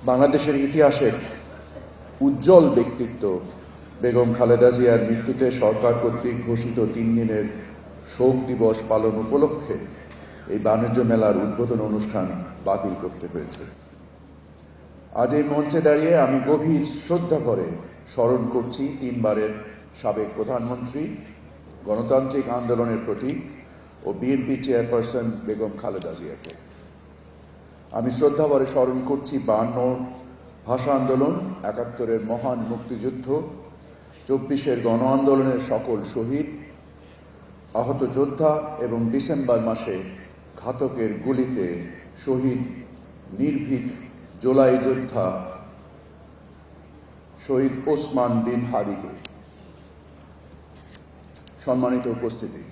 বাংলাদেশের ইতিহাসের উজ্জ্বল ব্যক্তিত্ব বেগম খালেদা জিয়ার মৃত্যুতে সরকার কর্তৃক ঘোষিত 3 দিনের শোক দিবস পালন উপলক্ষে এই বাণিজ্য মেলার উদ্বোধন অনুষ্ঠান বাতিল করতে হয়েছে। আজ এই মঞ্চে দাঁড়িয়ে আমি গভীর শ্রদ্ধা ভরে স্মরণ করছি 3 বারের সাবেক প্রধানমন্ত্রী, গণতান্ত্রিক আন্দোলনের প্রতীক ও বিএনপি চেয়ারপারসন বেগম খালেদা জিয়াকে। আমি শ্রদ্ধা ভরে স্মরণ করছি 52 ভাষা আন্দোলন, 71-এর মহান মুক্তিযুদ্ধ, 24-এর গণ আন্দোলনের সকল শহীদ, আহত যোদ্ধা এবং ডিসেম্বর মাসে ঘাতকের গুলিতে শহীদ নির্ভীক জুলাই যোদ্ধা শহীদ ওসমান বিন হাদিকে। সম্মানিত উপস্থিতি,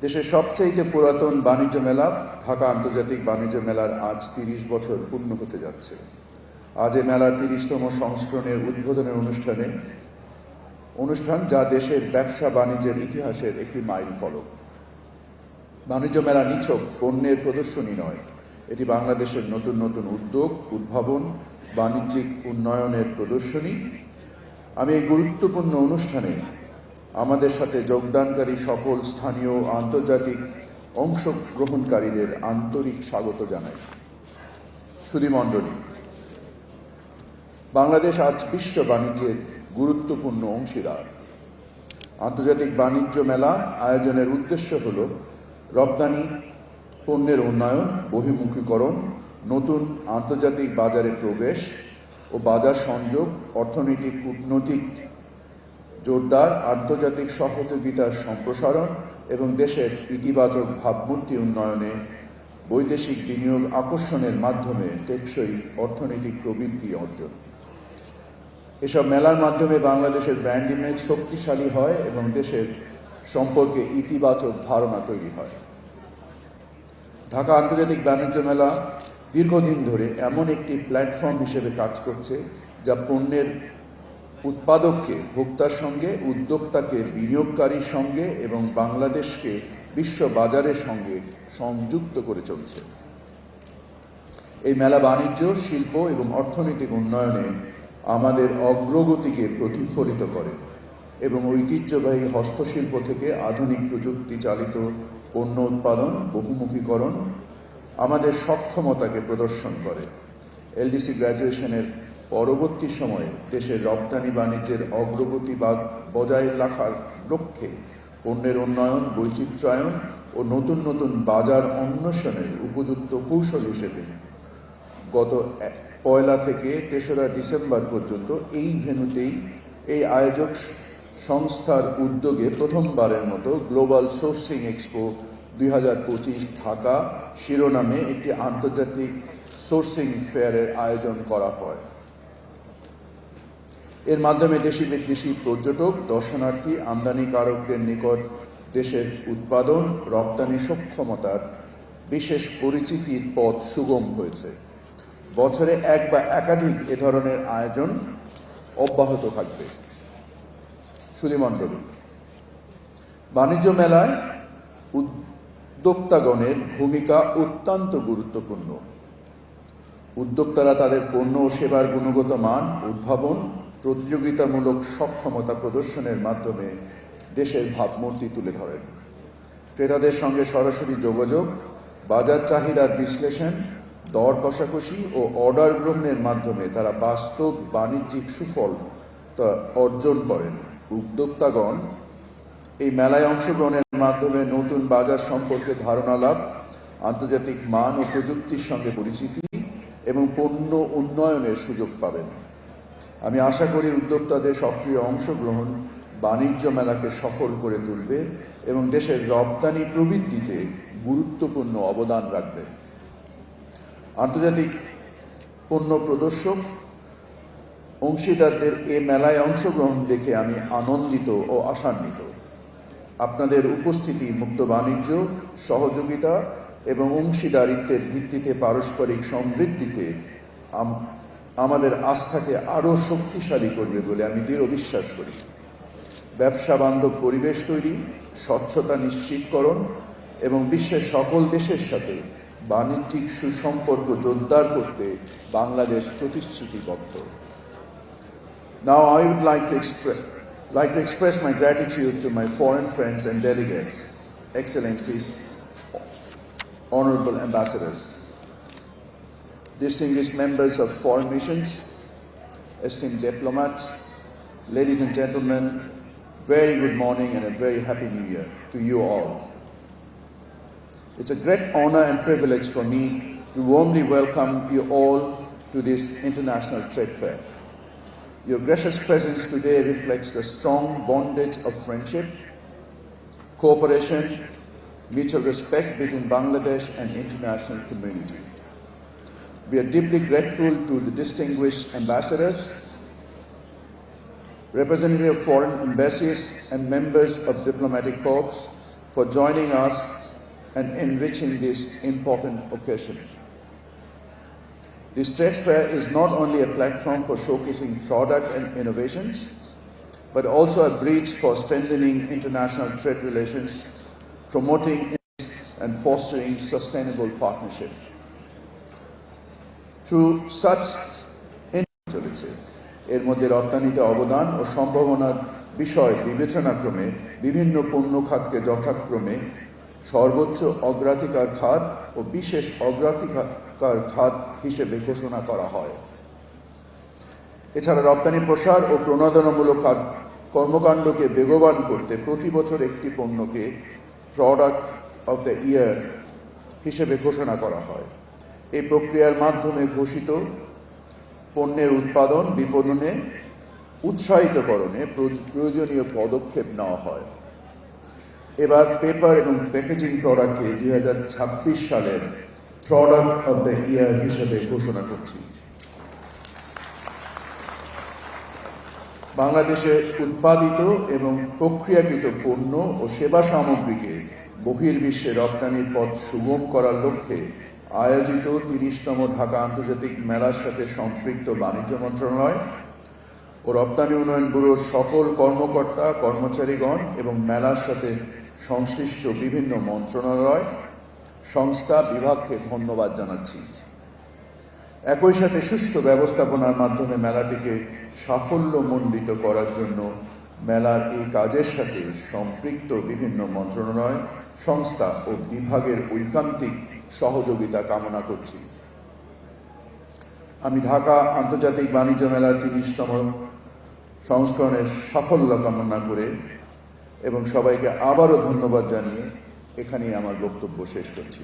দেশের সবচেয়ে পুরাতন বাণিজ্য মেলা ঢাকা আন্তর্জাতিক বাণিজ্য মেলার আজ 30 বছর পূর্ণ হতে যাচ্ছে। আজ এই মেলার 30তম সংস্করণের উদ্বোধনের অনুষ্ঠান যা দেশের ব্যবসা বাণিজ্যের ইতিহাসের একটি মাইল ফলক। বাণিজ্য মেলা নিছক পণ্যের প্রদর্শনী নয়, এটি বাংলাদেশের নতুন নতুন উদ্যোগ, উদ্ভাবন, বাণিজ্যিক উন্নয়নের প্রদর্শনী। আমি এই গুরুত্বপূর্ণ অনুষ্ঠানে আমাদের সাথে যোগদানকারী সকল স্থানীয় ও আন্তর্জাতিক অংশগ্রহণকারীদের আন্তরিক স্বাগত জানাই। সুধীমণ্ডলী, বাংলাদেশ আজ বিশ্ব বাণিজ্যের গুরুত্বপূর্ণ অংশীদার। আন্তর্জাতিক বাণিজ্য মেলা আয়োজনের উদ্দেশ্য হল রপ্তানি পণ্যের উন্নয়ন, বহির্মুখীকরণ, নতুন আন্তর্জাতিক বাজারে প্রবেশ ও বাজার সংযোগ, অর্থনৈতিক কূটনৈতিক জোরদার, আন্তর্জাতিক সহযোগিতার সম্প্রসারণ এবং দেশের ইতিবাচক ভাবমূর্তি উন্নয়নে বৈদেশিক বিনিয়োগ আকর্ষণের মাধ্যমে টেকসই অর্থনৈতিক প্রবৃদ্ধি অর্জন। এসব মেলার মাধ্যমে বাংলাদেশের ব্র্যান্ড ইমেজ শক্তিশালী হয় এবং দেশের সম্পর্কে ইতিবাচক ধারণা তৈরি হয়। ঢাকা আন্তর্জাতিক বাণিজ্য মেলা দীর্ঘদিন ধরে এমন একটি প্ল্যাটফর্ম হিসেবে কাজ করছে যা পণ্যের উৎপাদককে ভোক্তার সঙ্গে, উদ্যোক্তাকে বিনিয়োগকারীর সঙ্গে এবং বাংলাদেশকে বিশ্ব বাজারের সঙ্গে সংযুক্ত করে চলছে। এই মেলা বাণিজ্য, শিল্প এবং অর্থনৈতিক উন্নয়নে আমাদের অগ্রগতিকে প্রতিফলিত করে এবং ঐতিহ্যবাহী হস্তশিল্প থেকে আধুনিক প্রযুক্তি চালিত পণ্য উৎপাদন, বহুমুখীকরণ আমাদের সক্ষমতাকে প্রদর্শন করে। এলডিসি গ্র্যাজুয়েশনের পরবর্তী সময়ে দেশের রপ্তানি বাণিজ্যের অগ্রগতি বজায় রাখার লক্ষ্যে পণ্যের উন্নয়ন, বৈচিত্র্যায়ন ও নতুন নতুন বাজার অন্বেষণের উপযুক্ত কৌশল হিসেবে গত 1 থেকে 3রা ডিসেম্বর পর্যন্ত এই ভেন্যুতেই এই আয়োজক সংস্থার উদ্যোগে প্রথমবারের মতো গ্লোবাল সোর্সিং এক্সপো 2025 ঢাকা শিরোনামে একটি আন্তর্জাতিক সোর্সিং ফেয়ারের আয়োজন করা হয়। এর মাধ্যমে দেশি বিদেশি পর্যটক, দর্শনার্থী, আমদানিকারকদের নিকট দেশের উৎপাদন, রপ্তানি সক্ষমতার বিশেষ পরিচিতির পথ সুগম হয়েছে। বছরে 1 বা একাধিক এ ধরনের আয়োজন অব্যাহত থাকবে। সুধীমণ্ডলী, বাণিজ্য মেলায় উদ্যোক্তাগণের ভূমিকা অত্যন্ত গুরুত্বপূর্ণ। উদ্যোক্তারা তাদের পণ্য ও সেবার গুণগত মান, উদ্ভাবন, প্রতিযোগিতামূলক সক্ষমতা প্রদর্শনের মাধ্যমে দেশের ভাবমূর্তি তুলে ধরেন। ক্রেতাদের সঙ্গে সরাসরি যোগাযোগ, বাজার চাহিদার বিশ্লেষণ, দর কষাকষি ও অর্ডার গ্রহণের মাধ্যমে তারা বাস্তব বাণিজ্যিক সুফল অর্জন করেন। উদ্যোক্তাগণ এই মেলায় অংশগ্রহণের মাধ্যমে নতুন বাজার সম্পর্কে ধারণা লাভ, আন্তর্জাতিক মান ও প্রযুক্তির সঙ্গে পরিচিতি এবং পণ্য উন্নয়নের সুযোগ পাবেন। আমি আশা করি উদ্যোক্তাদের সক্রিয় অংশগ্রহণ বাণিজ্য মেলাকে সফল করে তুলবে এবং দেশের রপ্তানি প্রবৃদ্ধিতে গুরুত্বপূর্ণ অবদান রাখবে। আন্তর্জাতিক পণ্য প্রদর্শক অংশীদারদের এ মেলায় অংশগ্রহণ দেখে আমি আনন্দিত ও আশান্বিত। আপনাদের উপস্থিতি মুক্ত বাণিজ্য, সহযোগিতা এবং অংশীদারিত্বের ভিত্তিতে পারস্পরিক সমৃদ্ধিতে আমাদের আস্থাকে আরও শক্তিশালী করবে বলে আমি দৃঢ় বিশ্বাস করি। ব্যবসা বান্ধব পরিবেশ তৈরি, স্বচ্ছতা নিশ্চিতকরণ এবং বিশ্বের সকল দেশের সাথে বাণিজ্যিক সুসম্পর্ক জোরদার করতে বাংলাদেশ প্রতিশ্রুতিবদ্ধ। Now I would like to express my gratitude to my foreign friends and delegates, Excellencies, Honorable Ambassadors, distinguished members of foreign missions, esteemed diplomats, ladies and gentlemen, very good morning and a very happy new year to you all. It's a great honor and privilege for me to warmly welcome you all to this international trade fair. Your gracious presence today reflects the strong bondage of friendship, cooperation, mutual respect between Bangladesh and international community. We are deeply grateful to the distinguished ambassadors, representatives of foreign embassies and members of diplomatic corps for joining us and enriching this important occasion. This trade fair is not only a platform for showcasing product and innovations, but also a bridge for strengthening international trade relations, promoting and fostering sustainable partnership. Through such চলেছে এর মধ্যে রপ্তানিতে অবদান ও সম্ভাবনার বিষয় বিবেচনাক্রমে বিভিন্ন পণ্য খাতকে যথাক্রমে সর্বোচ্চ অগ্রাধিকার খাত ও বিশেষ অগ্রাধিকার খাত হিসেবে ঘোষণা করা হয়। এছাড়া রপ্তানি প্রসার ও প্রণোদনামূলক কর্মকাণ্ডকে বেগবান করতে প্রতি বছর একটি পণ্যকে প্রোডাক্ট অফ দ্য ইয়ার হিসেবে ঘোষণা করা হয়। এই প্রক্রিয়ার মাধ্যমে ঘোষিত পণ্যের উৎপাদন বিপণনে উৎসাহিতকরণে প্রয়োজনীয় পদক্ষেপ নেওয়া হয়। এবার পেপার এবং প্যাকেজিং প্রোডাক্টকে 2026 সালের প্রোডাক্ট অফ দ্য ইয়ার হিসেবে ঘোষণা করছি। বাংলাদেশে উৎপাদিত এবং প্রক্রিয়াকৃত পণ্য ও সেবা সামগ্রীকে বহির্বিশ্বে রপ্তানির পথ সুগম করার লক্ষ্যে আয়োজিত 30তম ঢাকা আন্তর্জাতিক মেলার সাথে সম্পৃক্ত বাণিজ্য মন্ত্রণালয় ও রপ্তানি উন্নয়ন ব্যুরোর সকল কর্মকর্তা কর্মচারীগণ এবং মেলার সাথে সংশ্লিষ্ট বিভিন্ন মন্ত্রণালয় সংস্থা বিভাগকে ধন্যবাদ জানাচ্ছি। একই সাথে সুষ্ঠু ব্যবস্থাপনার মাধ্যমে মেলাটিকে সাফল্যমণ্ডিত করার জন্য মেলার এই কাজের সাথে সম্পৃক্ত বিভিন্ন মন্ত্রণালয় সংস্থা ও বিভাগের ঐকান্তিক সহযোগিতা কামনা করছি। আমি ঢাকা আন্তর্জাতিক বাণিজ্য মেলার 30তম সংস্করণের সাফল্য কামনা করে এবং সবাইকে আবারও ধন্যবাদ জানিয়ে এখানেই আমার বক্তব্য শেষ করছি।